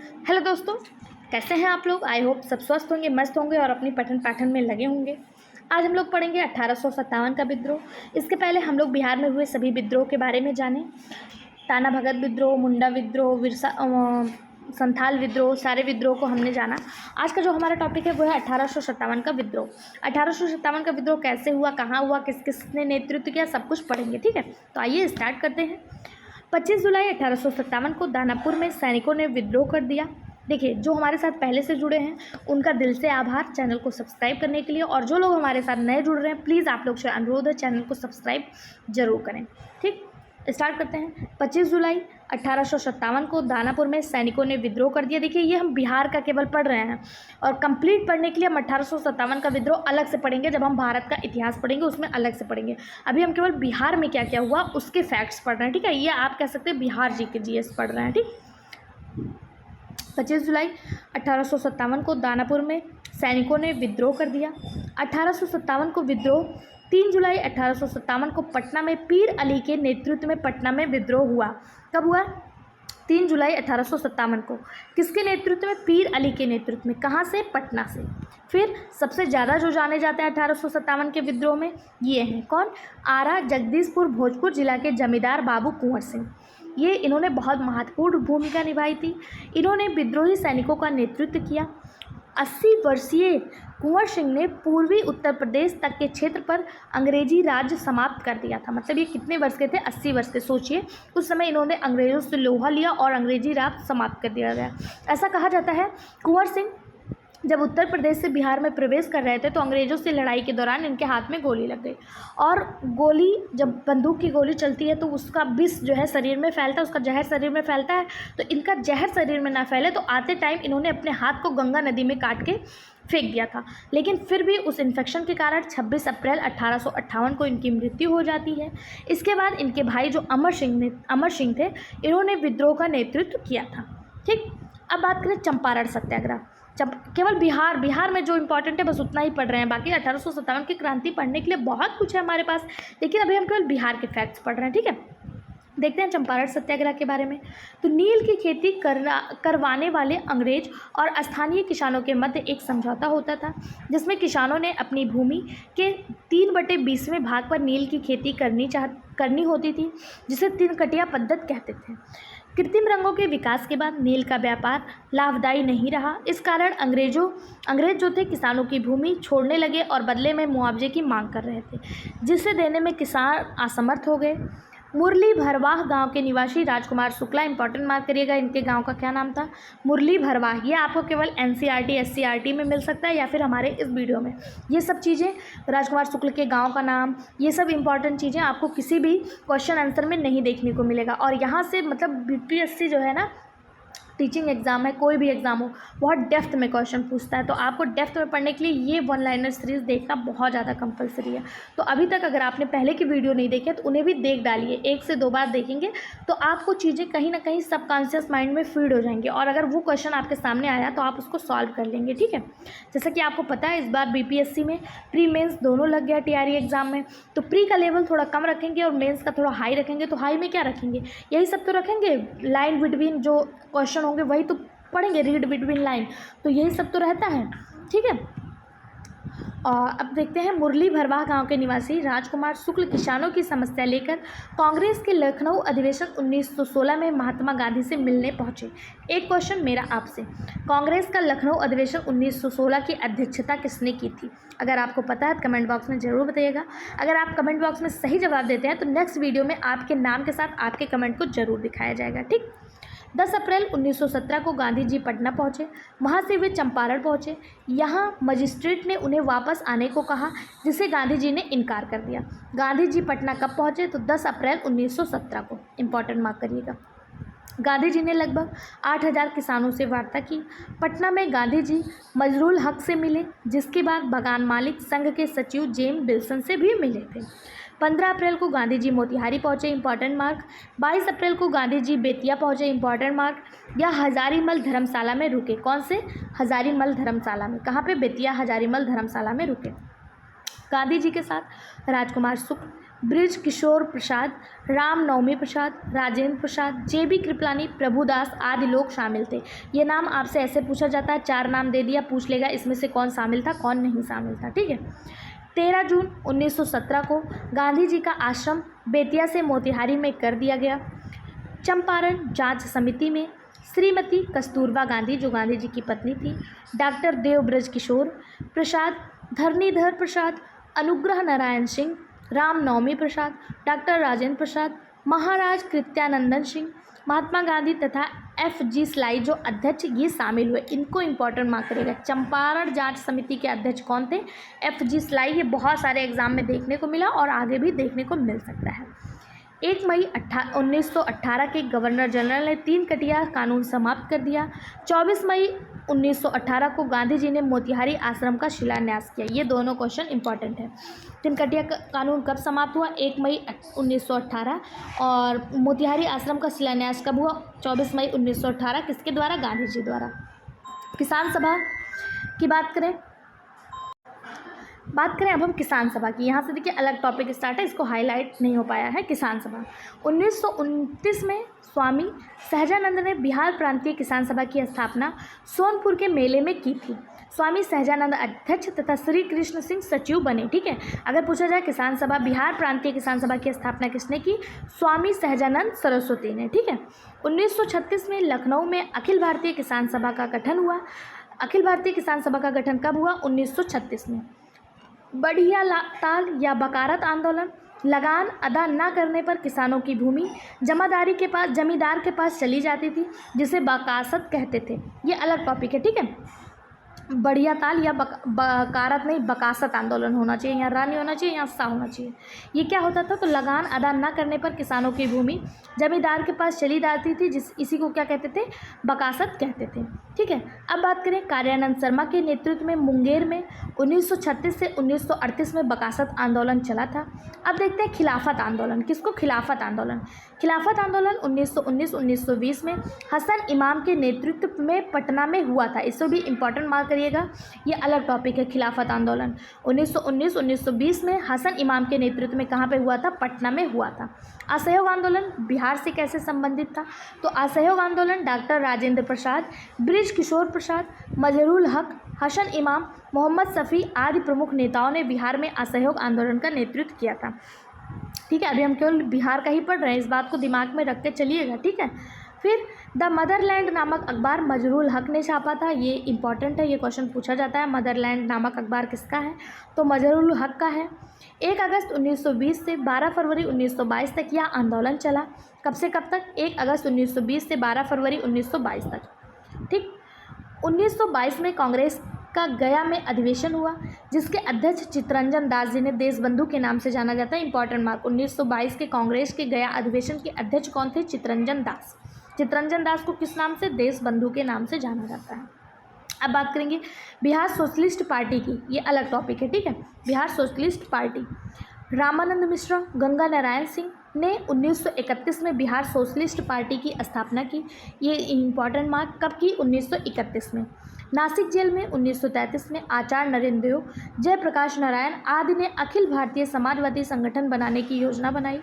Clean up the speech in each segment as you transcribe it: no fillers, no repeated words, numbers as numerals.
Hello दोस्तों, कैसे हैं आप लोग। आई होप सब स्वस्थ होंगे, मस्त होंगे और अपनी पठन पाठन में लगे होंगे। आज हम लोग पढ़ेंगे 1857 का विद्रोह। इसके पहले हम लोग बिहार में हुए सभी विद्रोह के बारे में जानें। टाना भगत विद्रोह, मुंडा विद्रोह, संथाल विद्रोह, सारे विद्रोह को हमने जाना। आज का जो हमारा टॉपिक है वो है 1857 का विद्रोह। 1857 का विद्रोह कैसे हुआ, कहाँ हुआ, किस किसने नेतृत्व किया, सब कुछ पढ़ेंगे। ठीक है, तो आइए स्टार्ट करते हैं। 25 जुलाई 1857 को दानापुर में सैनिकों ने विद्रोह कर दिया। देखिए, जो हमारे साथ पहले से जुड़े हैं उनका दिल से आभार चैनल को सब्सक्राइब करने के लिए, और जो लोग हमारे साथ नए जुड़ रहे हैं प्लीज़ आप लोग से अनुरोध है चैनल को सब्सक्राइब जरूर करें। ठीक, स्टार्ट करते हैं। 25 जुलाई 1857 को दानापुर में सैनिकों ने विद्रोह कर दिया। देखिए, ये हम बिहार का केवल पढ़ रहे हैं और कंप्लीट पढ़ने के लिए हम 1857 का विद्रोह अलग से पढ़ेंगे। जब हम भारत का इतिहास पढ़ेंगे उसमें अलग से पढ़ेंगे। अभी हम केवल बिहार में क्या क्या हुआ उसके फैक्ट्स पढ़ रहे हैं। ठीक है, ये आप कह सकते हैं बिहार जी के जीएस पढ़ रहे हैं। ठीक, 25 जुलाई 1857 को दानापुर में सैनिकों ने विद्रोह कर दिया। 1857 को विद्रोह 3 जुलाई 1857 को पटना में पीर अली के नेतृत्व में पटना में विद्रोह हुआ। कब हुआ? 3 जुलाई 1857 को। किसके नेतृत्व में? पीर अली के नेतृत्व में। कहाँ से? पटना से। फिर सबसे ज़्यादा जो जाने जाते हैं 1857 के विद्रोह में ये हैं। कौन? आरा, जगदीशपुर, भोजपुर जिला के जमींदार बाबू कुंवर सिंह। ये इन्होंने बहुत महत्वपूर्ण भूमिका निभाई थी। इन्होंने विद्रोही सैनिकों का नेतृत्व किया। 80 वर्षीय कुंवर सिंह ने पूर्वी उत्तर प्रदेश तक के क्षेत्र पर अंग्रेजी राज्य समाप्त कर दिया था। मतलब ये कितने वर्ष के थे? 80 वर्ष के। सोचिए, उस समय इन्होंने अंग्रेज़ों से लोहा लिया और अंग्रेजी राज समाप्त कर दिया गया। ऐसा कहा जाता है कुंवर सिंह जब उत्तर प्रदेश से बिहार में प्रवेश कर रहे थे तो अंग्रेज़ों से लड़ाई के दौरान इनके हाथ में गोली लग गई, और गोली, जब बंदूक की गोली चलती है तो उसका विष जो है शरीर में फैलता है, उसका जहर शरीर में फैलता है। तो इनका जहर शरीर में ना फैले तो आते टाइम इन्होंने अपने हाथ को गंगा नदी में काट के फेंक दिया था। लेकिन फिर भी उस इन्फेक्शन के कारण 26 अप्रैल 1858 को इनकी मृत्यु हो जाती है। इसके बाद इनके भाई जो अमर सिंह थे, इन्होंने विद्रोह का नेतृत्व किया था। ठीक, अब बात करें चंपारण सत्याग्रह। केवल बिहार में जो इम्पोर्टेंट है बस उतना ही पढ़ रहे हैं। बाकी 1857 की क्रांति पढ़ने के लिए बहुत कुछ है हमारे पास, लेकिन अभी हम केवल बिहार के फैक्ट्स पढ़ रहे हैं। ठीक है, देखते हैं चंपारण सत्याग्रह के बारे में। तो नील की खेती करवाने वाले अंग्रेज और स्थानीय किसानों के मध्य एक समझौता होता था, जिसमें किसानों ने अपनी भूमि के 3/20वें भाग पर नील की खेती करनी होती थी, जिसे 3 कटिया पद्धत कहते थे। कृत्रिम रंगों के विकास के बाद नील का व्यापार लाभदायी नहीं रहा। इस कारण अंग्रेज जो थे किसानों की भूमि छोड़ने लगे और बदले में मुआवजे की मांग कर रहे थे, जिसे देने में किसान असमर्थ हो गए। मुरली भरवाह गांव के निवासी राजकुमार शुक्ला, इंपॉर्टेंट मार्क करिएगा, इनके गांव का क्या नाम था? मुरली भरवाह। ये आपको केवल एनसीईआरटी एससीईआरटी में मिल सकता है या फिर हमारे इस वीडियो में। ये सब चीज़ें, राजकुमार शुक्ल के गांव का नाम, ये सब इंपॉर्टेंट चीज़ें आपको किसी भी क्वेश्चन आंसर में नहीं देखने को मिलेगा। और यहाँ से मतलब बीपीएससी जो है ना, टीचिंग एग्जाम है, कोई भी एग्जाम हो, बहुत डेप्थ में क्वेश्चन पूछता है। तो आपको डेप्थ में पढ़ने के लिए ये 1 लाइनर सीरीज़ देखना बहुत ज़्यादा कंपलसरी है। तो अभी तक अगर आपने पहले की वीडियो नहीं देखी है तो उन्हें भी देख डालिए। 1 से 2 बार देखेंगे तो आपको चीज़ें कहीं ना कहीं सबकॉन्शियस माइंड में फीड हो जाएंगी, और अगर वो क्वेश्चन आपके सामने आया तो आप उसको सॉल्व कर लेंगे। ठीक है, जैसा कि आपको पता है इस बार बीपीएससी में प्री मेंस दोनों लग गया टीआरई एग्जाम में। तो प्री का लेवल थोड़ा कम रखेंगे और मेंस का थोड़ा हाई रखेंगे। तो हाई में क्या रखेंगे? यही सब तो रखेंगे, लाइन बिटवीन जो क्वेश्चन होंगे वही तो पढ़ेंगे, रीड बिटवीन लाइन, तो यही सब तो रहता है। ठीक है, और अब देखते हैं। मुरली भरवाह गांव के निवासी राजकुमार शुक्ल किसानों की समस्या लेकर कांग्रेस के लखनऊ अधिवेशन 1916 में महात्मा गांधी से मिलने पहुंचे। एक क्वेश्चन मेरा आपसे, कांग्रेस का लखनऊ अधिवेशन 1916 की अध्यक्षता किसने की थी? अगर आपको पता है तो कमेंट बॉक्स में ज़रूर बताइएगा। अगर आप कमेंट बॉक्स में सही जवाब देते हैं तो नेक्स्ट वीडियो में आपके नाम के साथ आपके कमेंट को जरूर दिखाया जाएगा। ठीक, 10 अप्रैल 1917 को गांधी जी पटना पहुंचे। वहां से वे चंपारण पहुंचे। यहां मजिस्ट्रेट ने उन्हें वापस आने को कहा, जिसे गांधी जी ने इनकार कर दिया। गांधी जी पटना कब पहुंचे? तो 10 अप्रैल 1917 को। इंपॉर्टेंट मार्क करिएगा। गांधी जी ने लगभग 8000 किसानों से वार्ता की। पटना में गांधी जी मजरूल हक से मिले, जिसके बाद बगान मालिक संघ के सचिव जेम विल्सन से भी मिले थे। 15 अप्रैल को गांधी जी मोतिहारी पहुंचे। Important mark. 22 अप्रैल को गांधी जी बेतिया पहुंचे। Important mark. या हजारीमल धर्मशाला में रुके। कौन से? हजारीमल धर्मशाला में। कहाँ पे? बेतिया हजारीमल धर्मशाला में रुके। गांधी जी के साथ राजकुमार शुक्ल, ब्रिज किशोर प्रसाद, राम नवमी प्रसाद, राजेंद्र प्रसाद, JB कृपलानी, प्रभुदास आदि लोग शामिल थे। ये नाम आपसे ऐसे पूछा जाता है, 4 नाम दे दिया, पूछ लेगा इसमें से कौन शामिल था कौन नहीं शामिल था। ठीक है। 13 जून 1917 को गांधी जी का आश्रम बेतिया से मोतिहारी में कर दिया गया। चंपारण जांच समिति में श्रीमती कस्तूरबा गांधी, जो गांधी जी की पत्नी थी, डॉक्टर देवब्रज किशोर प्रसाद, धरणीधर प्रसाद, अनुग्रह नारायण सिंह, राम नवमी प्रसाद, डॉक्टर राजेंद्र प्रसाद, महाराज कृत्यानंदन सिंह, महात्मा गांधी तथा FG स्लाई जो अध्यक्ष ये शामिल हुए। इनको इंपॉर्टेंट मार्क करेगा। चंपारण जांच समिति के अध्यक्ष कौन थे? FG sly. ये बहुत सारे एग्जाम में देखने को मिला और आगे भी देखने को मिल सकता है। 1 मई 1918 के गवर्नर जनरल ने 3 कटिया कानून समाप्त कर दिया। 24 मई 1918 को गांधी जी ने मोतिहारी आश्रम का शिलान्यास किया। ये दोनों क्वेश्चन इंपॉर्टेंट है। 3 कटिया कानून कब समाप्त हुआ? 1 मई 1918। और मोतिहारी आश्रम का शिलान्यास कब हुआ? 24 मई 1918। किसके द्वारा? गांधी जी द्वारा। किसान सभा की बात करें अब हम किसान सभा की। यहाँ से देखिए अलग टॉपिक स्टार्ट है, इसको हाईलाइट नहीं हो पाया है। किसान सभा 1929 में स्वामी सहजानंद ने बिहार प्रांतीय किसान सभा की स्थापना सोनपुर के मेले में की थी। स्वामी सहजानंद अध्यक्ष तथा श्री कृष्ण सिंह सचिव बने। ठीक है। अगर पूछा जाए किसान सभा, बिहार प्रांतीय किसान सभा की स्थापना किसने की? स्वामी सहजानंद सरस्वती ने। ठीक है। 1936 में लखनऊ में अखिल भारतीय किसान सभा का गठन हुआ। अखिल भारतीय किसान सभा का गठन कब हुआ? 1936 में। बढ़िया ताल या बकारत आंदोलन, लगान अदा न करने पर किसानों की भूमि जमींदार के पास चली जाती थी, जिसे बकासत कहते थे। ये अलग टॉपिक है। ठीक है। बढ़िया ताल या बकारत नहीं, बकासत आंदोलन होना चाहिए। यहाँ रा नहीं होना चाहिए, यहाँ सा होना चाहिए। ये क्या होता था? तो लगान अदा न करने पर किसानों की भूमि जमींदार के पास चली जाती थी, इसी को क्या कहते थे? बकासत कहते थे। ठीक है। अब बात करें कार्यानंद शर्मा के नेतृत्व में मुंगेर में 1936 से 1938 में बकासत आंदोलन चला था। अब देखते हैं खिलाफत आंदोलन। किसको? खिलाफत आंदोलन। खिलाफत आंदोलन 1919-1920 में हसन इमाम के नेतृत्व में पटना में हुआ था। इसको भी इंपॉर्टेंट मार्क करिएगा, ये अलग टॉपिक है। खिलाफत आंदोलन 1919-1920 में हसन इमाम के नेतृत्व में कहाँ पे हुआ था? पटना में हुआ था। असहयोग आंदोलन बिहार से कैसे संबंधित था? तो असहयोग आंदोलन डॉक्टर राजेंद्र प्रसाद, ब्रिज किशोर प्रसाद, मजरूल हक, हसन इमाम, मोहम्मद शफी आदि प्रमुख नेताओं ने बिहार में असहयोग आंदोलन का नेतृत्व किया था। ठीक है। अभी हम केवल बिहार का ही पढ़ रहे हैं, इस बात को दिमाग में रख के चलिएगा। ठीक है। फिर द मदरलैंड नामक अखबार मजरूल हक ने छापा था। ये इंपॉर्टेंट है, ये क्वेश्चन पूछा जाता है। मदरलैंड नामक अखबार किसका है? तो मजरूल हक का है। 1 अगस्त 1920 से 12 फरवरी 1922 तक यह आंदोलन चला। कब से कब तक? 1 अगस्त 1920 से 12 फरवरी 1922 तक। ठीक। 1922 में कांग्रेस का गया में अधिवेशन हुआ, जिसके अध्यक्ष चित्तरंजन दास जी ने देशबंधु के नाम से जाना जाता है। Important mark. 1922 के कांग्रेस के गया अधिवेशन के अध्यक्ष कौन थे? चित्तरंजन दास। चित्तरंजन दास को किस नाम से? देशबंधु के नाम से जाना जाता है। अब बात करेंगे बिहार सोशलिस्ट पार्टी की। ये अलग टॉपिक है। ठीक है। बिहार सोशलिस्ट पार्टी रामानंद मिश्रा, गंगा नारायण सिंह ने 1931 में बिहार सोशलिस्ट पार्टी की स्थापना की। ये इंपॉर्टेंट मार्क। कब की? 1931 में। नासिक जेल में 1933 में आचार्य नरेंद्र देव, जयप्रकाश नारायण आदि ने अखिल भारतीय समाजवादी संगठन बनाने की योजना बनाई।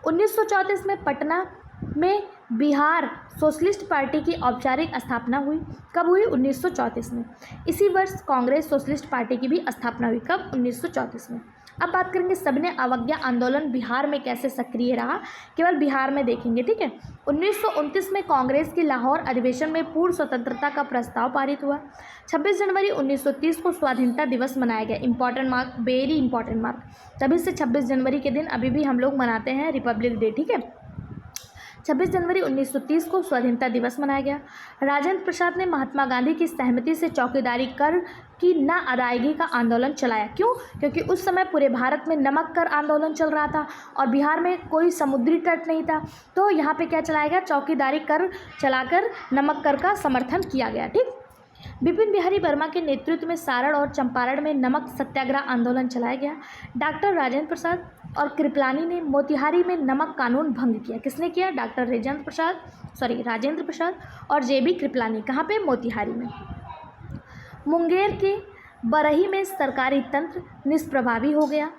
1934 में पटना में बिहार सोशलिस्ट पार्टी की औपचारिक स्थापना हुई। कब हुई? 1934 में। इसी वर्ष कांग्रेस सोशलिस्ट पार्टी की भी स्थापना हुई। कब? 1934 में। अब बात करेंगे सबने अवज्ञा आंदोलन बिहार में कैसे सक्रिय रहा, केवल बिहार में देखेंगे। ठीक है। 1929 में कांग्रेस की लाहौर अधिवेशन में पूर्ण स्वतंत्रता का प्रस्ताव पारित हुआ। 26 जनवरी 1930 को स्वाधीनता दिवस मनाया गया। Important mark, very important mark. तभी से 26 जनवरी के दिन अभी भी हम लोग मनाते हैं रिपब्लिक डे। ठीक है। 26 जनवरी 1930 को स्वाधीनता दिवस मनाया गया। राजेंद्र प्रसाद ने महात्मा गांधी की सहमति से चौकीदारी कर की न अदायगी का आंदोलन चलाया। क्यों? क्योंकि उस समय पूरे भारत में नमक कर आंदोलन चल रहा था और बिहार में कोई समुद्री तट नहीं था, तो यहाँ पे क्या चलाया गया? चौकीदारी कर चलाकर नमक कर का समर्थन किया गया। ठीक। बिपिन बिहारी वर्मा के नेतृत्व में सारण और चंपारण में नमक सत्याग्रह आंदोलन चलाया गया। डॉक्टर राजेंद्र प्रसाद और कृपलानी ने मोतिहारी में नमक कानून भंग किया। किसने किया? डॉक्टर राजेंद्र प्रसाद और JB कृपलानी। कहाँ पे? मोतिहारी में। मुंगेर के बरही में सरकारी तंत्र निष्प्रभावी हो गया।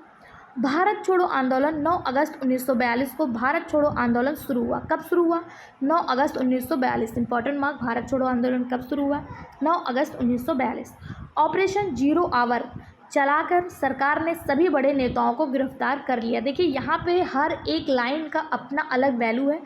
भारत छोड़ो आंदोलन 9 अगस्त 1942 को भारत छोड़ो आंदोलन शुरू हुआ। कब शुरू हुआ? 9 अगस्त 1942। इंपॉर्टेंट मार्क, भारत छोड़ो आंदोलन कब शुरू हुआ? 9 अगस्त 1942। ऑपरेशन जीरो आवर चलाकर सरकार ने सभी बड़े नेताओं को गिरफ्तार कर लिया। देखिए यहाँ पे हर एक लाइन का अपना अलग वैल्यू है,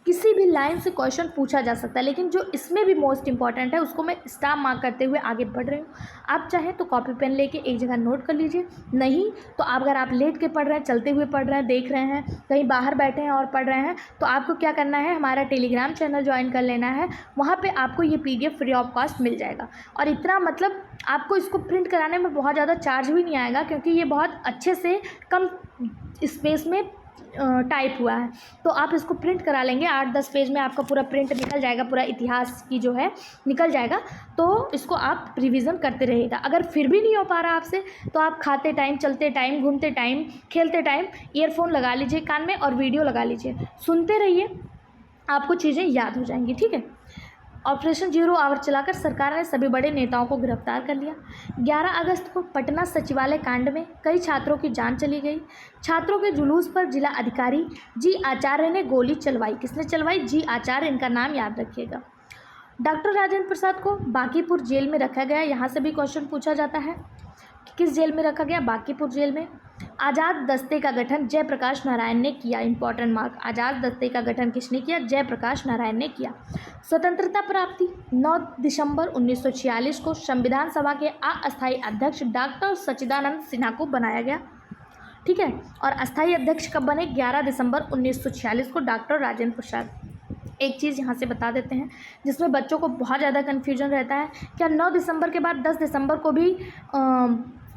किसी भी लाइन से क्वेश्चन पूछा जा सकता है, लेकिन जो इसमें भी मोस्ट इंपॉर्टेंट है उसको मैं स्टार मार्क करते हुए आगे बढ़ रही हूँ। आप चाहें तो कॉपी पेन लेके एक जगह नोट कर लीजिए, नहीं तो अगर आप लेट के पढ़ रहे हैं, चलते हुए पढ़ रहे हैं, देख रहे हैं, कहीं बाहर बैठे हैं और पढ़ रहे हैं, तो आपको क्या करना है, हमारा टेलीग्राम चैनल ज्वाइन कर लेना है। वहाँ पर आपको ये PDF फ्री ऑफ कॉस्ट मिल जाएगा। और इतना मतलब आपको इसको प्रिंट कराने में बहुत ज़्यादा चार्ज भी नहीं आएगा, क्योंकि ये बहुत अच्छे से कम स्पेस में टाइप हुआ है। तो आप इसको प्रिंट करा लेंगे, 8-10 पेज में आपका पूरा प्रिंट निकल जाएगा, पूरा इतिहास की जो है निकल जाएगा। तो इसको आप रिवीजन करते रहिएगा। अगर फिर भी नहीं हो पा रहा आपसे, तो आप खाते टाइम, चलते टाइम, घूमते टाइम, खेलते टाइम ईयरफोन लगा लीजिए कान में और वीडियो लगा लीजिए, सुनते रहिए, आपको चीज़ें याद हो जाएंगी। ठीक है। ऑपरेशन जीरो आवर चलाकर सरकार ने सभी बड़े नेताओं को गिरफ्तार कर लिया। 11 अगस्त को पटना सचिवालय कांड में कई छात्रों की जान चली गई। छात्रों के जुलूस पर जिला अधिकारी जी आचार्य ने गोली चलवाई। किसने चलवाई? जी आचार्य, इनका नाम याद रखिएगा। डॉक्टर राजेंद्र प्रसाद को बांकीपुर जेल में रखा गया। यहाँ से भी क्वेश्चन पूछा जाता है कि किस जेल में रखा गया? बांकीपुर जेल में। आज़ाद दस्ते का गठन जयप्रकाश नारायण ने किया। इंपॉर्टेंट मार्क, आज़ाद दस्ते का गठन किसने किया? जयप्रकाश नारायण ने किया। स्वतंत्रता प्राप्ति 9 दिसंबर 1946 को संविधान सभा के अस्थायी अध्यक्ष डॉक्टर सच्चिदानंद सिन्हा को बनाया गया। ठीक है। और अस्थायी अध्यक्ष कब बने? 11 दिसंबर 1946 को डॉक्टर राजेंद्र प्रसाद। एक चीज़ यहाँ से बता देते हैं जिसमें बच्चों को बहुत ज़्यादा कन्फ्यूजन रहता है, क्या 9 दिसंबर के बाद 10 दिसंबर को भी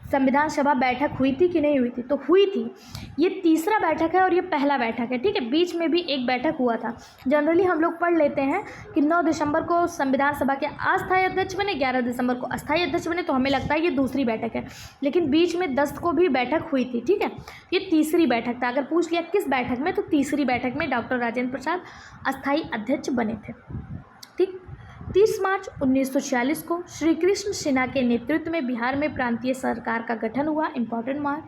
संविधान सभा बैठक हुई थी कि नहीं हुई थी? तो हुई थी। ये तीसरा बैठक है और ये पहला बैठक है। ठीक है। बीच में भी एक बैठक हुआ था। जनरली हम लोग पढ़ लेते हैं कि 9 दिसंबर को संविधान सभा के अस्थायी अध्यक्ष बने, 11 दिसंबर को अस्थायी अध्यक्ष बने, तो हमें लगता है ये दूसरी बैठक है, लेकिन बीच में 10 को भी बैठक हुई थी। ठीक है। ये तीसरी बैठक था। अगर पूछ लिया किस बैठक में, तो तीसरी बैठक में डॉक्टर राजेंद्र प्रसाद अस्थायी अध्यक्ष बने थे। ठीक। 30 मार्च 1946 को श्री कृष्ण सिन्हा के नेतृत्व में बिहार में प्रांतीय सरकार का गठन हुआ। Important mark.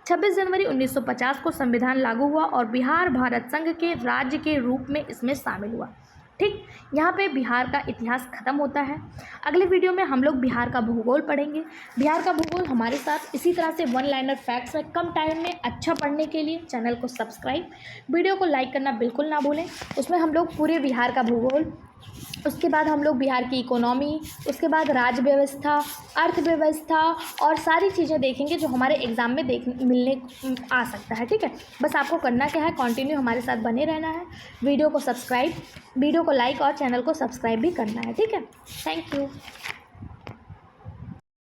26 जनवरी 1950 को संविधान लागू हुआ और बिहार भारत संघ के राज्य के रूप में इसमें शामिल हुआ। ठीक। यहाँ पे बिहार का इतिहास खत्म होता है। अगले वीडियो में हम लोग बिहार का भूगोल पढ़ेंगे। बिहार का भूगोल हमारे साथ इसी तरह से 1 लाइनर फैक्ट्स में कम टाइम में अच्छा पढ़ने के लिए चैनल को सब्सक्राइब, वीडियो को लाइक करना बिल्कुल ना भूलें। उसमें हम लोग पूरे बिहार का भूगोल, उसके बाद हम लोग बिहार की इकोनॉमी, उसके बाद राज्य व्यवस्था, अर्थव्यवस्था और सारी चीज़ें देखेंगे जो हमारे एग्ज़ाम में मिलने आ सकता है। ठीक है। बस आपको करना क्या है, कंटिन्यू हमारे साथ बने रहना है, वीडियो को लाइक और चैनल को सब्सक्राइब भी करना है। ठीक है। Thank you.